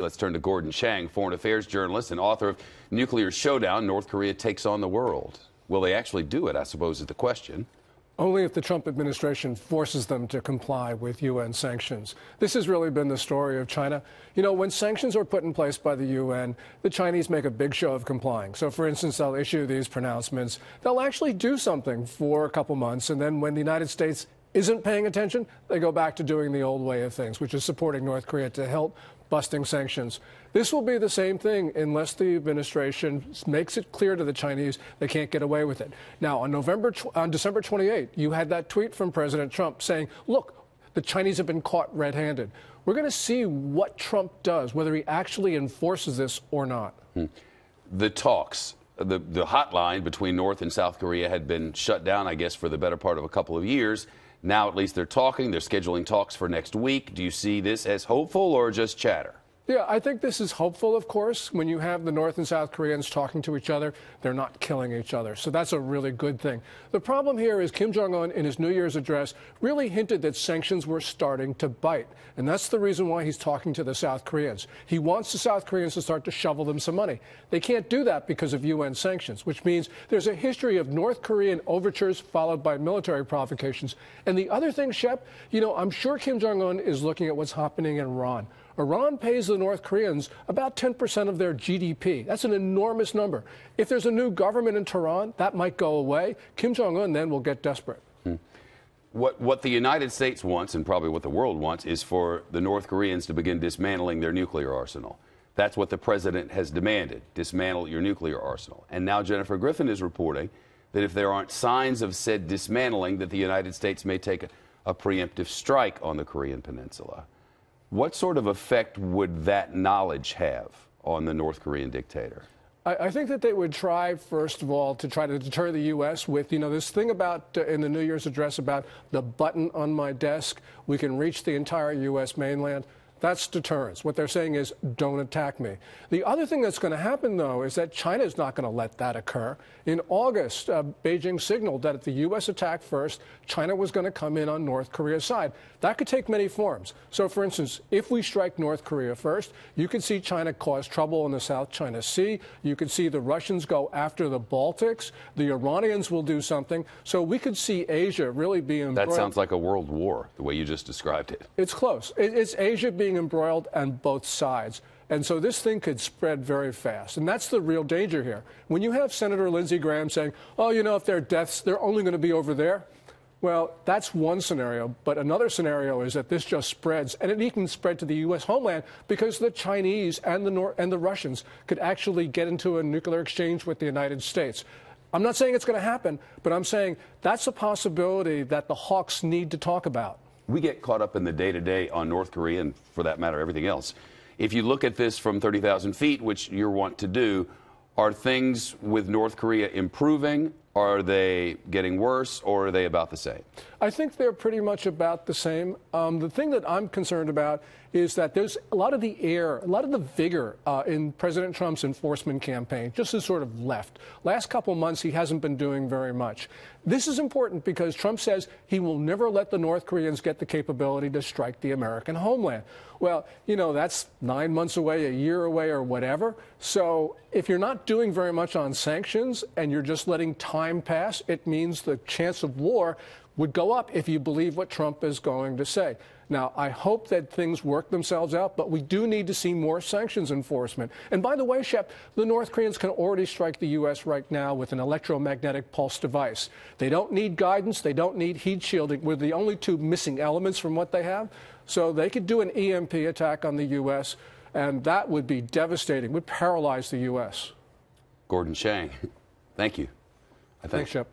Let's turn to Gordon Chang, foreign affairs journalist and author of Nuclear Showdown, North Korea Takes on the World. Will they actually do it, I suppose, is the question. Only if the Trump administration forces them to comply with UN sanctions. This has really been the story of China. You know, when sanctions are put in place by the UN, the Chinese make a big show of complying. So, for instance, they'll issue these pronouncements. They'll actually do something for a couple months, and then when the United States isn't paying attention, they go back to doing the old way of things, which is supporting North Korea to help busting sanctions. This will be the same thing unless the administration makes it clear to the Chinese they can't get away with it. Now, on December 28th, you had that tweet from President Trump saying, look, the Chinese have been caught red-handed. We're going to see what Trump does, whether he actually enforces this or not. The talks, the hotline between North and South Korea had been shut down, I guess, for the better part of a couple of years. Now, at least they're talking. They're scheduling talks for next week. Do you see this as hopeful or just chatter? Yeah, I think this is hopeful, of course. When you have the North and South Koreans talking to each other, they're not killing each other. So that's a really good thing. The problem here is Kim Jong-un, in his New Year's address, really hinted that sanctions were starting to bite. And that's the reason why he's talking to the South Koreans. He wants the South Koreans to start to shovel them some money. They can't do that because of UN sanctions, which means there's a history of North Korean overtures followed by military provocations. And the other thing, Shep, you know, I'm sure Kim Jong-un is looking at what's happening in Iran. Iran pays the North Koreans about 10% of their GDP. That's an enormous number. If there's a new government in Tehran, that might go away. Kim Jong-un then will get desperate. What the United States wants, and probably what the world wants, is for the North Koreans to begin dismantling their nuclear arsenal. That's what the president has demanded, dismantle your nuclear arsenal. And now Jennifer Griffin is reporting that if there aren't signs of said dismantling, that the United States may take a preemptive strike on the Korean peninsula. What sort of effect would that knowledge have on the North Korean dictator? I think that they would try, first of all, to try to deter the U.S. with, you know, this thing about, in the New Year's address about the button on my desk, we can reach the entire U.S. mainland. That's deterrence. What they're saying is, don't attack me. The other thing that's going to happen, though, is that China is not going to let that occur. In August, Beijing signaled that if the U.S. attacked first, China was going to come in on North Korea's side. That could take many forms. So, for instance, if we strike North Korea first, you could see China cause trouble in the South China Sea. You could see the Russians go after the Baltics. The Iranians will do something. So we could see Asia really be embroiled. That sounds like a world war, the way you just described it. It's close. It's Asia being embroiled on both sides. And so this thing could spread very fast. And that's the real danger here. When you have Senator Lindsey Graham saying, oh, you know, if there are deaths, they're only going to be over there. Well, that's one scenario. But another scenario is that this just spreads, and it even spread to the U.S. homeland because the Chinese and the Russians could actually get into a nuclear exchange with the United States. I'm not saying it's going to happen, but I'm saying that's a possibility that the hawks need to talk about. We get caught up in the day-to-day on North Korea and, for that matter, everything else. If you look at this from 30,000 feet, which you're wont to do, are things with North Korea improving? Are they getting worse, or are they about the same? I think they're pretty much about the same. The thing that I'm concerned about is that there's a lot of the air, a lot of the vigor in President Trump's enforcement campaign just has sort of left. Last couple months, he hasn't been doing very much. This is important because Trump says he will never let the North Koreans get the capability to strike the American homeland. Well, you know, that's 9 months away, a year away, or whatever. So if you're not doing very much on sanctions and you're just letting time pass, it means the chance of war would go up if you believe what Trump is going to say. Now, I hope that things work themselves out, but we do need to see more sanctions enforcement. And by the way, Shep, the North Koreans can already strike the U.S. right now with an electromagnetic pulse device. They don't need guidance. They don't need heat shielding. We're the only two missing elements from what they have. So they could do an EMP attack on the U.S., and that would be devastating, would paralyze the U.S. Gordon Chang, thank you. Thanks, Shep.